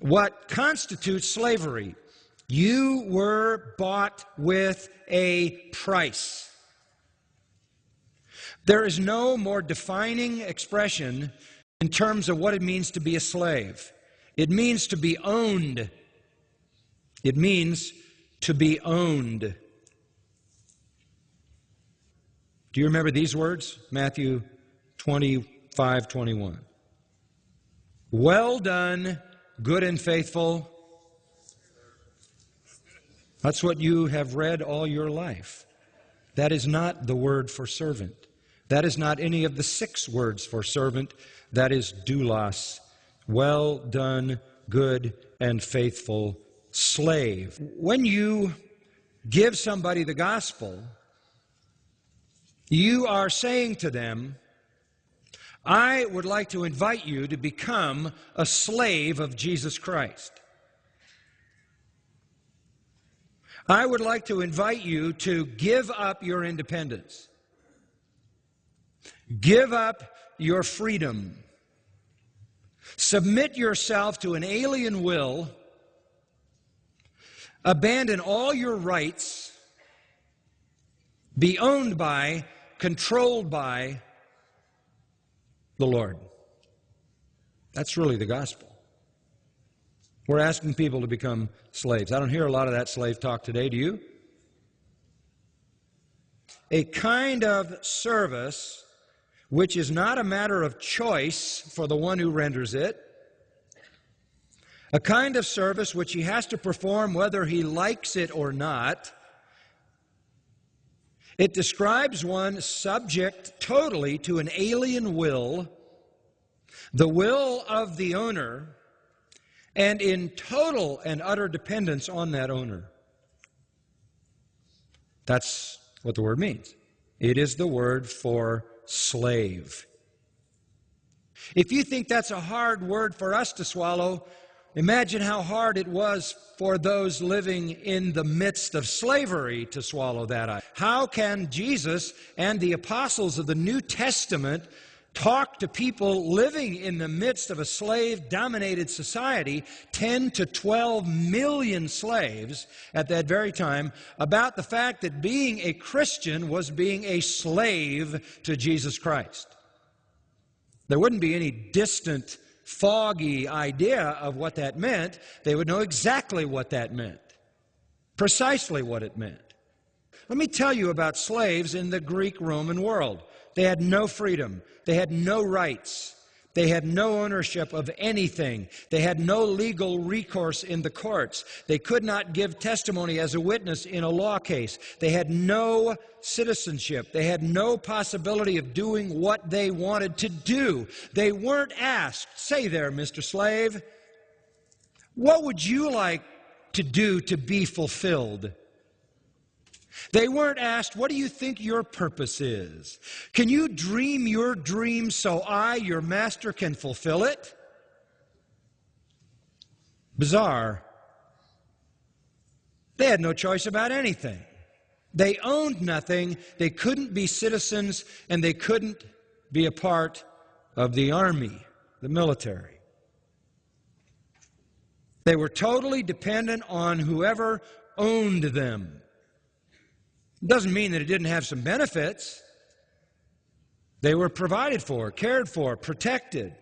what constitutes slavery. You were bought with a price. There is no more defining expression in terms of what it means to be a slave. It means to be owned. It means to be owned. Do you remember these words? Matthew 25:21. Well done, good and faithful. That's what you have read all your life. That is not the word for servant. That is not any of the 6 words for servant. That is doulos. Well done, good and faithful slave. When you give somebody the gospel, you are saying to them, I would like to invite you to become a slave of Jesus Christ. I would like to invite you to give up your independence. Give up your freedom. Submit yourself to an alien will. Abandon all your rights. Be owned by, controlled by the Lord. That's really the gospel. We're asking people to become slaves. I don't hear a lot of that slave talk today, do you? A kind of service which is not a matter of choice for the one who renders it. A kind of service which he has to perform whether he likes it or not. It describes one subject totally to an alien will, the will of the owner, and in total and utter dependence on that owner. That's what the word means. It is the word for slave. If you think that's a hard word for us to swallow, imagine how hard it was for those living in the midst of slavery to swallow that. How can Jesus and the apostles of the New Testament talk to people living in the midst of a slave-dominated society, 10 to 12 million slaves at that very time, about the fact that being a Christian was being a slave to Jesus Christ? There wouldn't be any distant, foggy idea of what that meant. They would know exactly what that meant, precisely what it meant. Let me tell you about slaves in the Greek-Roman world. They had no freedom. They had no rights. They had no ownership of anything. They had no legal recourse in the courts. They could not give testimony as a witness in a law case. They had no citizenship. They had no possibility of doing what they wanted to do. They weren't asked, say there, Mr. Slave, what would you like to do to be fulfilled? They weren't asked, what do you think your purpose is? Can you dream your dream so I, your master, can fulfill it? Bizarre. They had no choice about anything. They owned nothing. They couldn't be citizens, and they couldn't be a part of the army, the military. They were totally dependent on whoever owned them. It doesn't mean that it didn't have some benefits. They were provided for, cared for, protected.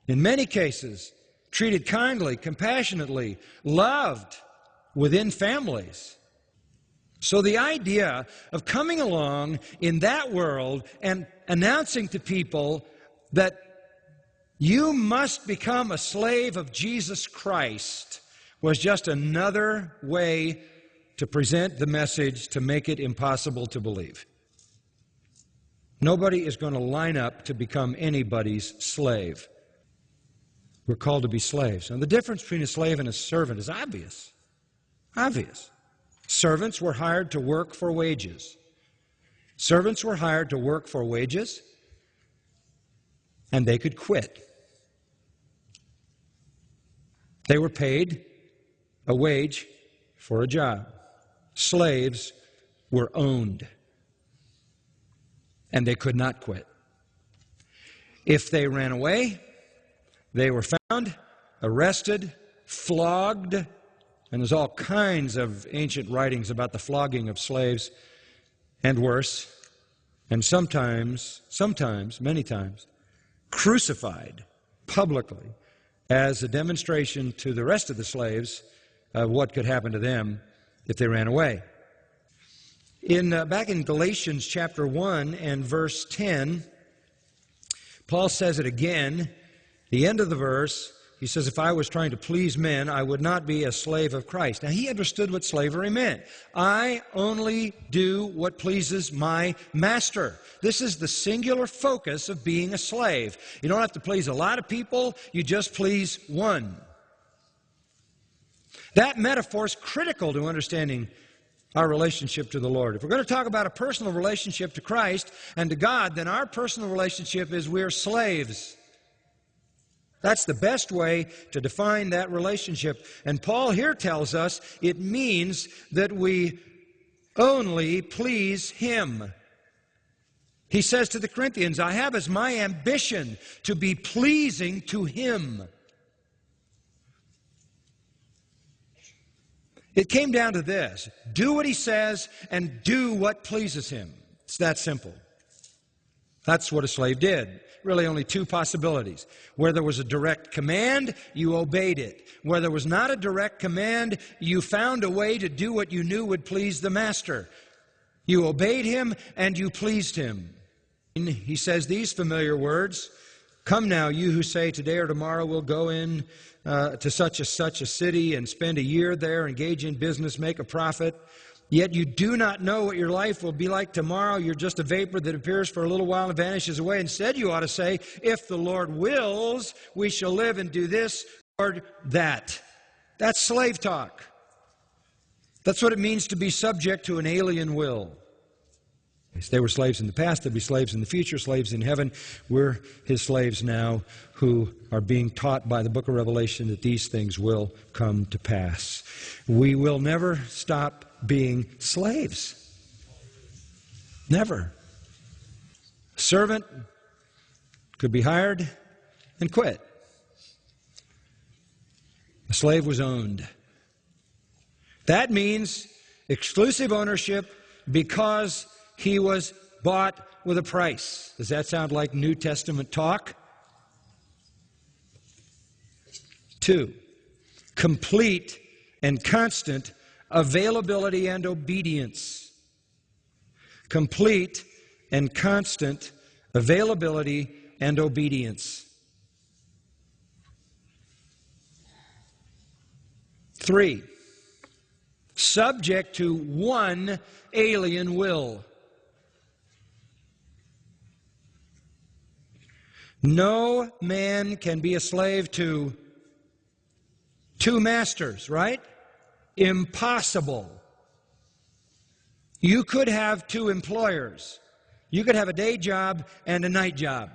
In many cases, treated kindly, compassionately, loved within families. So the idea of coming along in that world and announcing to people that you must become a slave of Jesus Christ was just another way to present the message to make it impossible to believe. Nobody is going to line up to become anybody's slave. We're called to be slaves. Now, the difference between a slave and a servant is obvious. Obvious. Servants were hired to work for wages. Servants were hired to work for wages, and they could quit. They were paid a wage for a job. Slaves were owned, and they could not quit. If they ran away, they were found, arrested, flogged, and there's all kinds of ancient writings about the flogging of slaves, and worse, and sometimes, many times, crucified publicly as a demonstration to the rest of the slaves of what could happen to them if they ran away. Back in Galatians chapter 1 and verse 10, Paul says it again. The end of the verse, he says, if I was trying to please men, I would not be a slave of Christ. Now, he understood what slavery meant. I only do what pleases my master. This is the singular focus of being a slave. You don't have to please a lot of people, you just please one. That metaphor is critical to understanding our relationship to the Lord. If we're going to talk about a personal relationship to Christ and to God, then our personal relationship is we're slaves. That's the best way to define that relationship. And Paul here tells us it means that we only please Him. He says to the Corinthians, I have as my ambition to be pleasing to Him. It came down to this: do what He says and do what pleases Him. It's that simple. That's what a slave did. Really only two possibilities. Where there was a direct command, you obeyed it. Where there was not a direct command, you found a way to do what you knew would please the master. You obeyed him and you pleased him. He says these familiar words, come now, you who say today or tomorrow we'll go in to such a city and spend a year there, engage in business, make a profit. Yet you do not know what your life will be like tomorrow. You're just a vapor that appears for a little while and vanishes away. Instead, you ought to say, if the Lord wills, we shall live and do this or that. That's slave talk. That's what it means to be subject to an alien will. They were slaves in the past, they'll be slaves in the future, slaves in heaven. We're His slaves now who are being taught by the book of Revelation that these things will come to pass. We will never stop being slaves. Never. A servant could be hired and quit. A slave was owned. That means exclusive ownership because he was bought with a price. Does that sound like New Testament talk? 2, complete and constant availability and obedience. Complete and constant availability and obedience. 3, subject to one alien will. No man can be a slave to two masters, right? Impossible. You could have two employers. You could have a day job and a night job.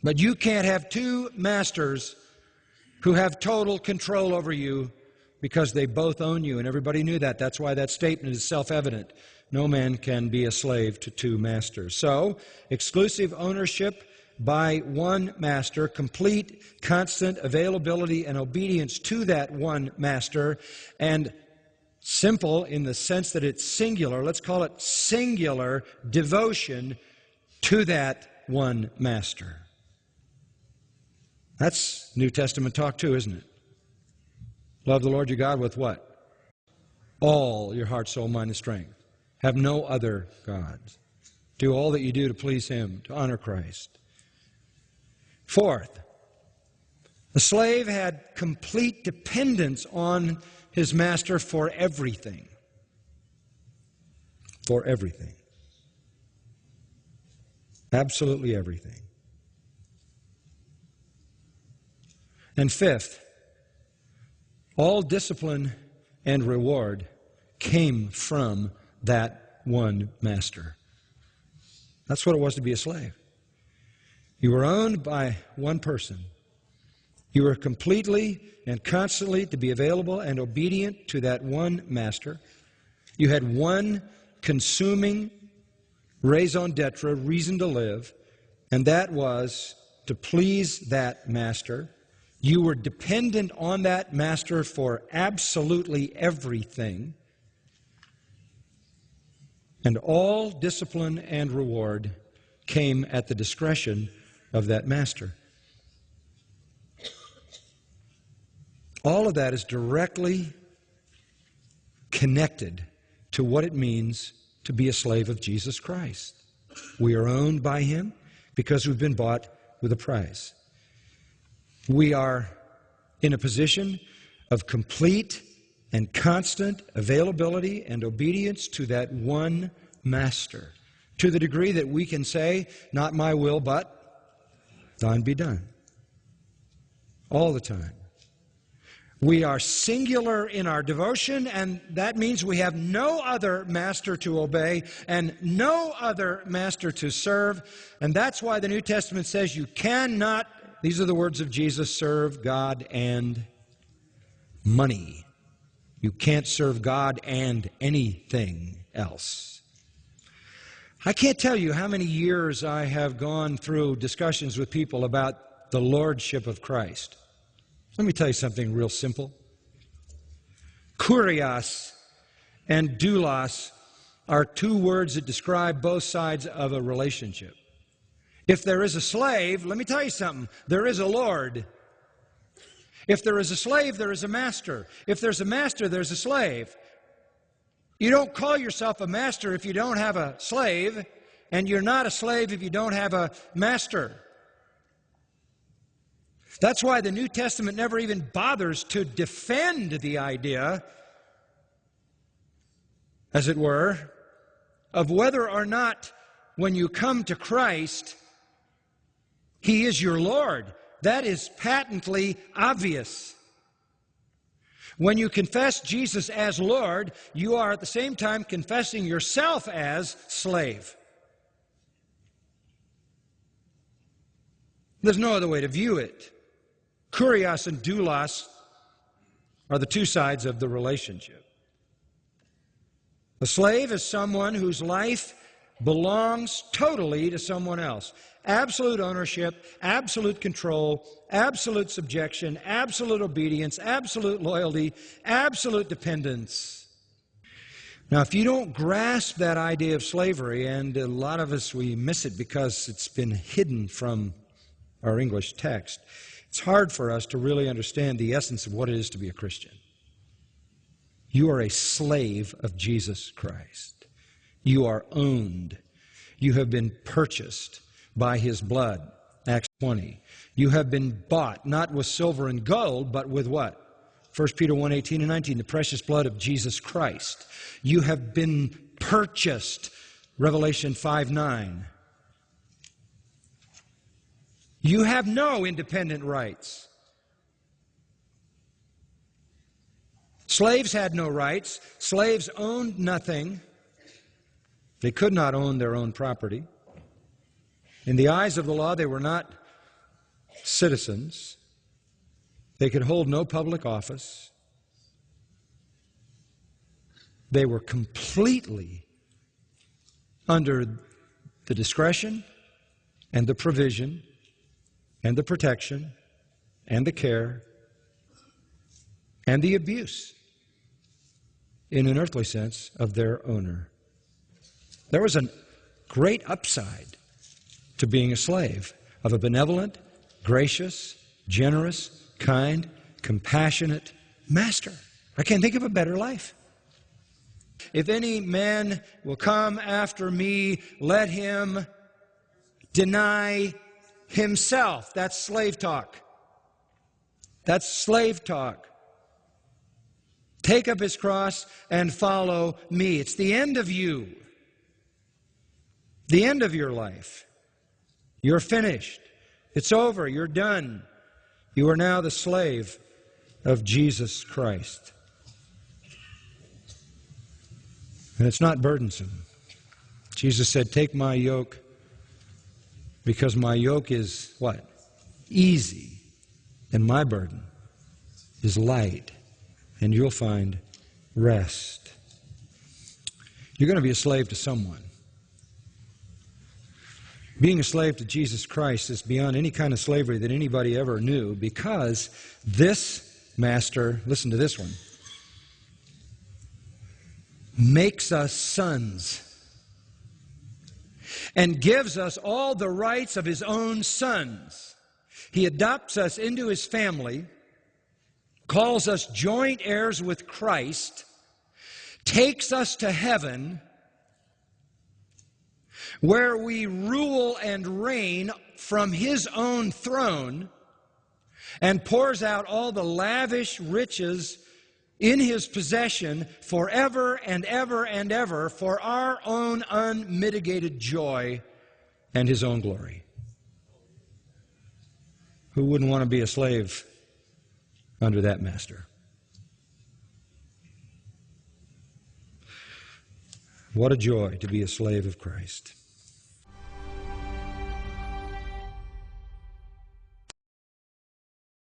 But you can't have two masters who have total control over you because they both own you, and everybody knew that. That's why that statement is self-evident. No man can be a slave to two masters. So, exclusive ownership by one master, complete, constant availability and obedience to that one master, and simple in the sense that it's singular, let's call it singular devotion to that one master. That's New Testament talk too, isn't it? Love the Lord your God with what? All your heart, soul, mind, and strength. Have no other gods. Do all that you do to please Him, to honor Christ. 4th, the slave had complete dependence on his master for everything. For everything. Absolutely everything. And 5th, all discipline and reward came from that one master. That's what it was to be a slave. You were owned by one person. You were completely and constantly to be available and obedient to that one master. You had one consuming raison d'etre, reason to live, and that was to please that master You were dependent on that master for absolutely everything. And all discipline and reward came at the discretion of that master. All of that is directly connected to what it means to be a slave of Jesus Christ. We are owned by Him because we've been bought with a price. We are in a position of complete and constant availability and obedience to that one master, to the degree that we can say, not my will, but thine be done. All the time. We are singular in our devotion, and that means we have no other master to obey and no other master to serve. And that's why the New Testament says you cannot, these are the words of Jesus, serve God and money. You can't serve God and anything else. I can't tell you how many years I have gone through discussions with people about the lordship of Christ. Let me tell you something real simple. Kurios and doulos are two words that describe both sides of a relationship. If there is a slave, let me tell you something, there is a Lord. If there is a slave, there is a master. If there's a master, there's a slave. You don't call yourself a master if you don't have a slave, and you're not a slave if you don't have a master. That's why the New Testament never even bothers to defend the idea, as it were, of whether or not when you come to Christ, He is your Lord. That is patently obvious. When you confess Jesus as Lord, you are at the same time confessing yourself as slave. There's no other way to view it. Kurios and doulos are the two sides of the relationship. A slave is someone whose life belongs totally to someone else. Absolute ownership, absolute control, absolute subjection, absolute obedience, absolute loyalty, absolute dependence. Now, if you don't grasp that idea of slavery, and a lot of us, we miss it because it's been hidden from our English text, it's hard for us to really understand the essence of what it is to be a Christian. You are a slave of Jesus Christ. You are owned. You have been purchased by His blood. Acts 20. You have been bought, not with silver and gold, but with what? 1 Peter 1:18 and 19, the precious blood of Jesus Christ. You have been purchased. Revelation 5:9. You have no independent rights. Slaves had no rights. Slaves owned nothing. They could not own their own property. In the eyes of the law, they were not citizens. They could hold no public office. They were completely under the discretion and the provision and the protection and the care and the abuse, in an earthly sense, of their owner. There was a great upside to being a slave of a benevolent, gracious, generous, kind, compassionate master. I can't think of a better life. If any man will come after me, let him deny himself. That's slave talk. That's slave talk. Take up his cross and follow me. It's the end of you. The end of your life. You're finished. It's over. You're done. You are now the slave of Jesus Christ. And it's not burdensome. Jesus said, take my yoke, because my yoke is what? Easy. And my burden is light. And you'll find rest. You're going to be a slave to someone. Being a slave to Jesus Christ is beyond any kind of slavery that anybody ever knew, because this master, listen to this one, makes us sons and gives us all the rights of his own sons. He adopts us into his family, calls us joint heirs with Christ, takes us to heaven, where we rule and reign from his own throne, and pours out all the lavish riches in his possession forever and ever and ever for our own unmitigated joy and his own glory. Who wouldn't want to be a slave under that master? What a joy to be a slave of Christ.